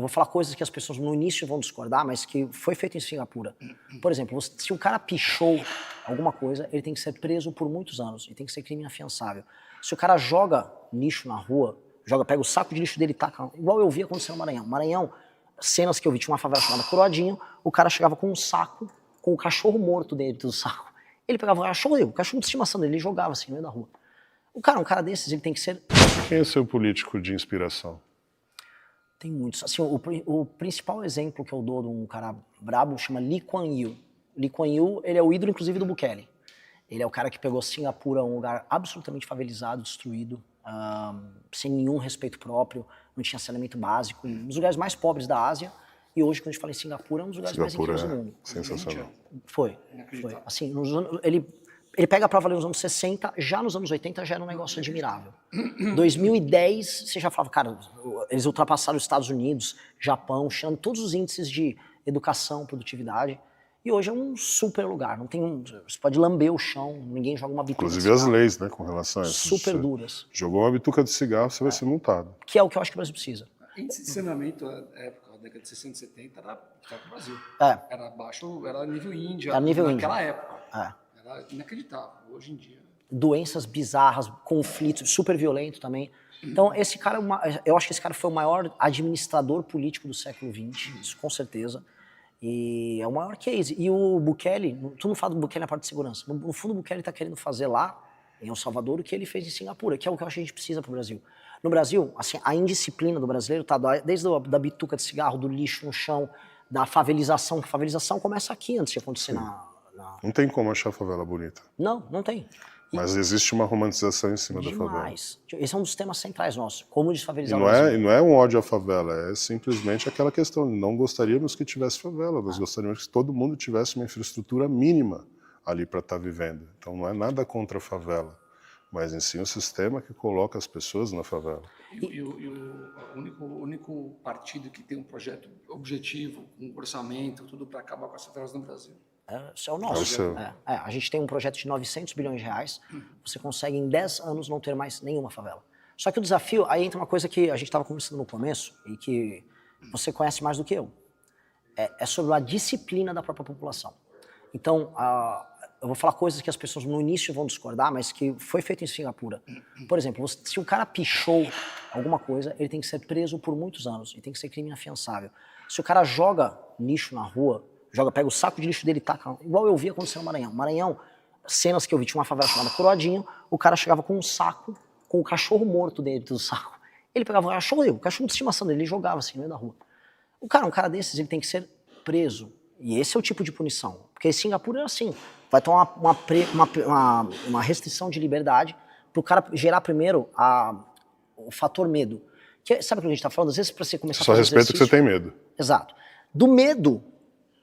Eu vou falar coisas que as pessoas no início vão discordar, mas que foi feito em Singapura. Por exemplo, se o cara pichou alguma coisa, ele tem que ser preso por muitos anos e tem que ser crime inafiançável. Se o cara joga lixo na rua, pega o saco de lixo dele e taca, igual eu vi acontecer no Maranhão. Maranhão, cenas que eu vi, tinha uma favela chamada Coroadinho, o cara chegava com um saco, com o cachorro morto dentro do saco. Ele pegava o cachorro de estimação dele, ele jogava assim no meio da rua. Um cara desses, ele tem que ser... Quem é seu político de inspiração? Tem muitos. Assim, o principal exemplo que eu dou de um cara brabo chama Lee Kuan Yew. Lee Kuan Yew, ele é o ídolo, inclusive, do Bukele. Ele é o cara que pegou Singapura, um lugar absolutamente favelizado, destruído, sem nenhum respeito próprio, não tinha saneamento básico, um dos lugares mais pobres da Ásia. E hoje, quando a gente fala em Singapura, é um dos lugares mais incríveis do mundo. Sensacional. Foi. Assim, ele pega pra valer nos anos 60, já nos anos 80 já era um negócio admirável. 2010, você já falava, cara, eles ultrapassaram os Estados Unidos, Japão, China, todos os índices de educação, produtividade. E hoje é um super lugar. Não tem você pode lamber o chão, ninguém joga uma bituca. Inclusive as leis, né, com relação a isso. Super duras. Jogou uma bituca de cigarro, você vai ser multado. Que é o que eu acho que o Brasil precisa. Índice de saneamento, na época, da década de 60 e 70, era o Brasil. Era baixo, era nível Índia. Era nível naquela Índia. época. Era inacreditável. Hoje em dia... Doenças bizarras, conflitos, super violento também. Então, esse cara, eu acho que esse cara foi o maior administrador político do século XX, isso com certeza. E é o maior case. E o Bukele, tu não fala do Bukele na parte de segurança. No fundo, o Bukele está querendo fazer lá, em El Salvador, o que ele fez em Singapura, que é o que eu acho que a gente precisa para o Brasil. No Brasil, assim, a indisciplina do brasileiro tá desde da bituca de cigarro, do lixo no chão, da favelização. A favelização começa aqui antes de acontecer Não tem como achar a favela bonita. Não tem. Mas existe uma romantização em cima da favela. Demais. Esse é um dos temas centrais nossos, como desfavelizar o Brasil. E não é um ódio à favela, é simplesmente aquela questão, não gostaríamos que tivesse favela, nós gostaríamos que todo mundo tivesse uma infraestrutura mínima ali para estar vivendo. Então não é nada contra a favela, mas em si um sistema que coloca as pessoas na favela. E o único partido que tem um projeto objetivo, um orçamento, tudo para acabar com as favelas no Brasil. Esse é o nosso. A gente tem um projeto de 900 bilhões de reais, você consegue em 10 anos não ter mais nenhuma favela. Só que o desafio, aí entra uma coisa que a gente estava conversando no começo e que você conhece mais do que eu. É sobre a disciplina da própria população. Então, eu vou falar coisas que as pessoas no início vão discordar, mas que foi feito em Singapura. Por exemplo, se o cara pichou alguma coisa, ele tem que ser preso por muitos anos e tem que ser crime inafiançável. Se o cara joga lixo na rua, pega o saco de lixo dele e taca, igual eu vi acontecer no Maranhão. Maranhão, cenas que eu vi, tinha uma favela chamada Coroadinho, o cara chegava com um saco, com o cachorro morto dentro do saco. Ele pegava o cachorro de estimação dele, ele jogava assim no meio da rua. Um cara desses, ele tem que ser preso. E esse é o tipo de punição. Porque em Singapura é assim, vai tomar uma restrição de liberdade para o cara gerar primeiro o fator medo. Sabe o que a gente está falando? Às vezes para você começar a fazer exercício... Só respeita que você tem medo. Exato. Do medo,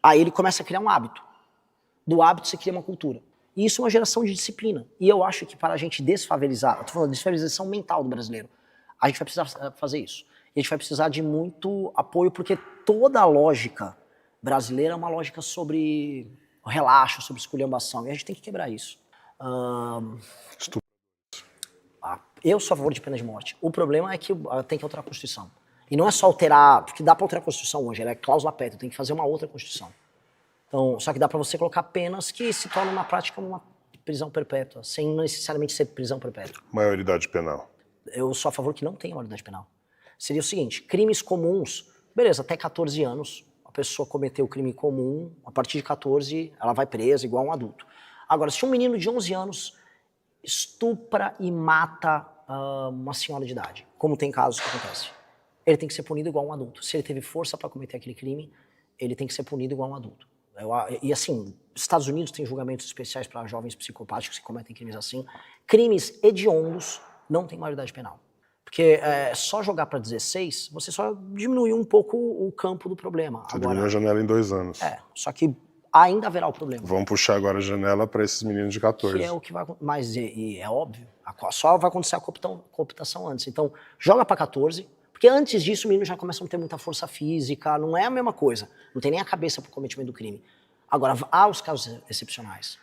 aí ele começa a criar um hábito. Do hábito você cria uma cultura. E isso é uma geração de disciplina. E eu acho que para a gente desfavelizar, eu estou falando de desfavelização mental do brasileiro, a gente vai precisar fazer isso. E a gente vai precisar de muito apoio, porque toda a lógica brasileira é uma lógica sobre relaxo, sobre esculhambação. E a gente tem que quebrar isso. Eu sou a favor de pena de morte. O problema é que tem que alterar a Constituição. E não é só alterar, porque dá para alterar a Constituição hoje, ela é cláusula pétrea, tem que fazer uma outra Constituição. Então, só que dá para você colocar penas que se tornam na prática uma prisão perpétua, sem necessariamente ser prisão perpétua. Maioridade penal. Eu sou a favor que não tenha maioridade penal. Seria o seguinte, crimes comuns, beleza, até 14 anos, a pessoa cometeu o crime comum, a partir de 14 ela vai presa igual um adulto. Agora, se um menino de 11 anos estupra e mata uma senhora de idade, como tem casos que acontecem, ele tem que ser punido igual um adulto. Se ele teve força para cometer aquele crime, ele tem que ser punido igual um adulto. E assim, Estados Unidos tem julgamentos especiais para jovens psicopáticos que cometem crimes assim. Crimes hediondos não tem maioridade penal. Porque só jogar para 16, você só diminuiu um pouco o campo do problema. Você diminuiu a janela em 2 anos. Só que ainda haverá o problema. Vamos puxar agora a janela para esses meninos de 14. Que é o que vai acontecer. Mas é óbvio, só vai acontecer a cooptação antes. Então, joga para 14, porque antes disso o menino já começa a não ter muita força física, não é a mesma coisa. Não tem nem a cabeça para o cometimento do crime. Agora, há os casos excepcionais.